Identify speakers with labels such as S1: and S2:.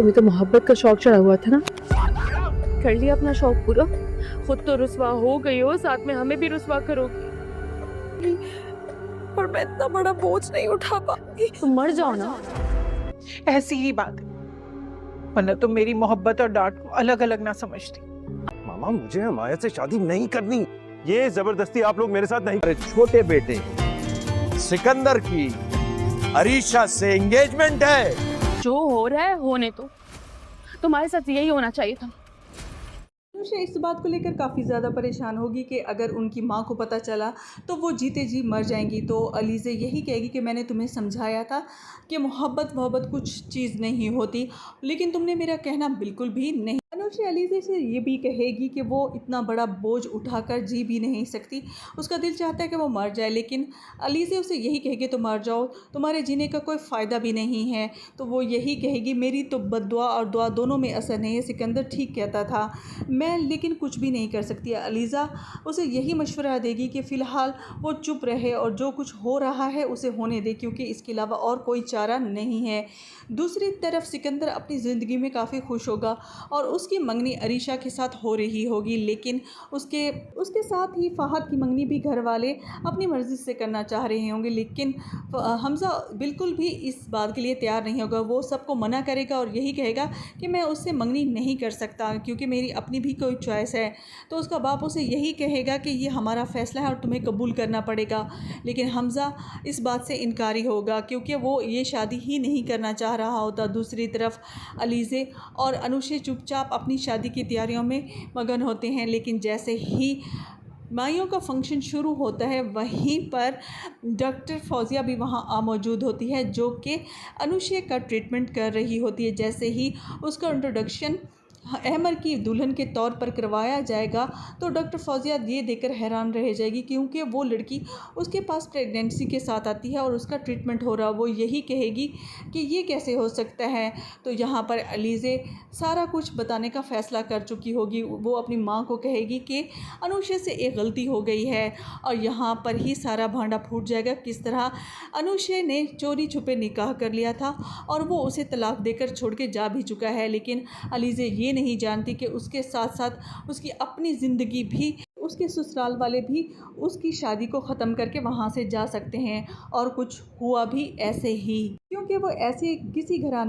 S1: तुम्हें तो मोहब्बत का शौक चढ़ा हुआ था ना, कर लिया अपना शौक पूरा। खुद तो रुसवा हो गई हो, साथ में हमें भी रुसवा करोगी।
S2: पर मैं इतना बड़ा बोझ नहीं उठा पाऊंगी।
S1: तुम मर जाओ ना।
S2: ऐसी ही बात है, वरना तुम मेरी मोहब्बत और डांट को अलग अलग ना समझती।
S3: मामा मुझे हमायत से शादी नहीं करनी, ये जबरदस्ती आप लोग मेरे साथ नहीं।
S4: हमारे छोटे बेटे सिकंदर की अरीशा से एंगेजमेंट है।
S1: जो हो रहा है होने तो, तुम्हारे साथ यही होना चाहिए था।
S5: अनुषा इस बात को लेकर काफ़ी ज़्यादा परेशान होगी कि अगर उनकी माँ को पता चला तो वो जीते जी मर जाएंगी। तो अलीज़े यही कहेगी कि मैंने तुम्हें समझाया था कि मोहब्बत कुछ चीज़ नहीं होती, लेकिन तुमने मेरा कहना बिल्कुल भी नहीं। अनुषा अलीज़े से ये भी कहेगी कि वो इतना बड़ा बोझ उठाकर जी भी नहीं सकती, उसका दिल चाहता है कि वो मर जाए, लेकिन अलीज़े उसे यही कहेगी तो मर जाओ, तुम्हारे जीने का कोई फ़ायदा भी नहीं है। तो वो यही कहेगी मेरी तो बद्दुआ और दुआ दोनों में असर नहीं है, सिकंदर ठीक कहता था, मैं लेकिन कुछ भी नहीं कर सकती। अलीज़ा उसे यही मशवरा देगी कि फ़िलहाल वो चुप रहे और जो कुछ हो रहा है उसे होने दे, क्योंकि इसके अलावा और कोई चारा नहीं है। दूसरी तरफ सिकंदर अपनी ज़िंदगी में काफ़ी खुश होगा और उसकी मंगनी अरीशा के साथ हो रही होगी, लेकिन उसके साथ ही फ़हद की मंगनी भी घर वाले अपनी मर्ज़ी से करना चाह रहे होंगे, लेकिन हमज़ा बिल्कुल भी इस बात के लिए तैयार नहीं होगा। वो सबको मना करेगा और यही कहेगा कि मैं उससे मंगनी नहीं कर सकता क्योंकि मेरी अपनी भी कोई चॉइस है। तो उसका बाप उसे यही कहेगा कि ये हमारा फ़ैसला है और तुम्हें कबूल करना पड़ेगा, लेकिन हमज़ा इस बात से इनकारी होगा क्योंकि वो ये शादी ही नहीं करना चाह रहा होता। दूसरी तरफ अलीज़े और अनुषा चुपचाप अपनी शादी की तैयारियों में मगन होते हैं, लेकिन जैसे ही माइयों का फंक्शन शुरू होता है वहीं पर डॉक्टर फौजिया भी वहाँ मौजूद होती है, जो कि अनुषा का ट्रीटमेंट कर रही होती है। जैसे ही उसका इंट्रोडक्शन अहमर की दुल्हन के तौर पर करवाया जाएगा तो डॉक्टर फौजिया ये देखकर हैरान रह जाएगी, क्योंकि वो लड़की उसके पास प्रेगनेंसी के साथ आती है और उसका ट्रीटमेंट हो रहा। वो यही कहेगी कि ये कैसे हो सकता है। तो यहाँ पर अलीज़े सारा कुछ बताने का फ़ैसला कर चुकी होगी। वो अपनी माँ को कहेगी कि अनुषा से एक गलती हो गई है और यहाँ पर ही सारा भांडा फूट जाएगा। किस तरह अनुषा ने चोरी छुपे निकाह कर लिया था और वो उसे तलाक देकर छोड़ के जा भी चुका है, लेकिन अलीज़े ये नहीं जानती कि उसके साथ साथ उसकी अपनी ज़िंदगी भी, उसके ससुराल वाले भी उसकी शादी को ख़त्म करके वहाँ से जा सकते हैं। और कुछ हुआ भी ऐसे ही, क्योंकि वो ऐसे किसी घराने